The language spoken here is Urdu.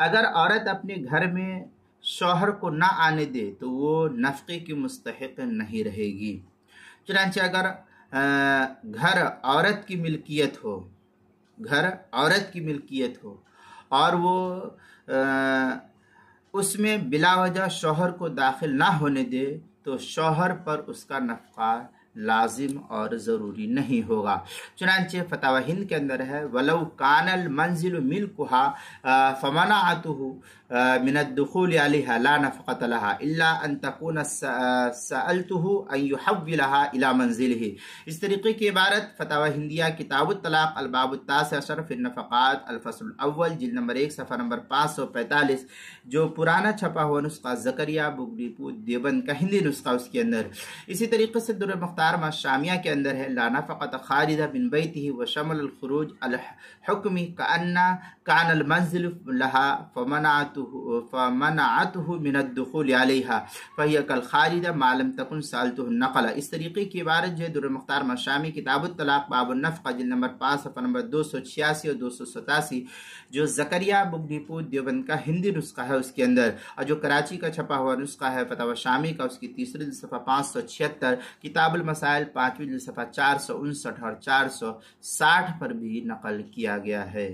اگر عورت اپنے گھر میں شوہر کو نہ آنے دے تو وہ نفقے کی مستحق نہیں رہے گی۔ چنانچہ اگر گھر عورت کی ملکیت ہو اور وہ اس میں بلا وجہ شوہر کو داخل نہ ہونے دے تو شوہر پر اس کا نفقہ لازم اور ضروری نہیں ہوگا۔ چنانچہ فتاوی ہند کے اندر ہے وَلَوْ كَانَ الْمَنْزِلُ مِلْكُهَا فَمَنَعَتُهُ مِنَ الدُّخُولِ عَلَيْهَا لَا نَفْقَةَ لَهَا إِلَّا أَن تَكُونَ سَأَلْتُهُ أَن يُحَوِّلَهَا إِلَى مَنْزِلِهِ۔ اس طریقے کی عبارت فتاوی ہندیہ کتاب الطلاق الباب التاسع عشر فی النفقات الفصل الاول جلد نمبر 1 صفحہ نمبر 545 جو پرانا چھپا ہوا نسخہ زکریا بگٹی دیوبند کا ہندی نسخہ اس کے اندر۔ اسی طریقے سے در مختار شامیہ کے اندر ہے لا نفقۃ خارجہ من بیتہ وشمل الخروج الحکم کان المنزل لها فمنعته من الدخول علیہا فہی کالخارجہ ما لم تکن سألته النقل۔ اس طریقے کی عبارت جو در مختار شامی کتاب الطلاق باب النفقہ جلد نمبر 5 صفحہ نمبر 286 اور 287 جو زکریا بگٹی دیوبند کا ہندی نسخہ ہے اس کے اندر، اور جو کراچی کا چھپا ہوا نسخہ ہے فتاوی شامی کا اس کی تیسری صفحہ 576 کتاب المسائل 5ویں صفحہ 459 اور 460 پر بھی نقل کیا گیا ہے۔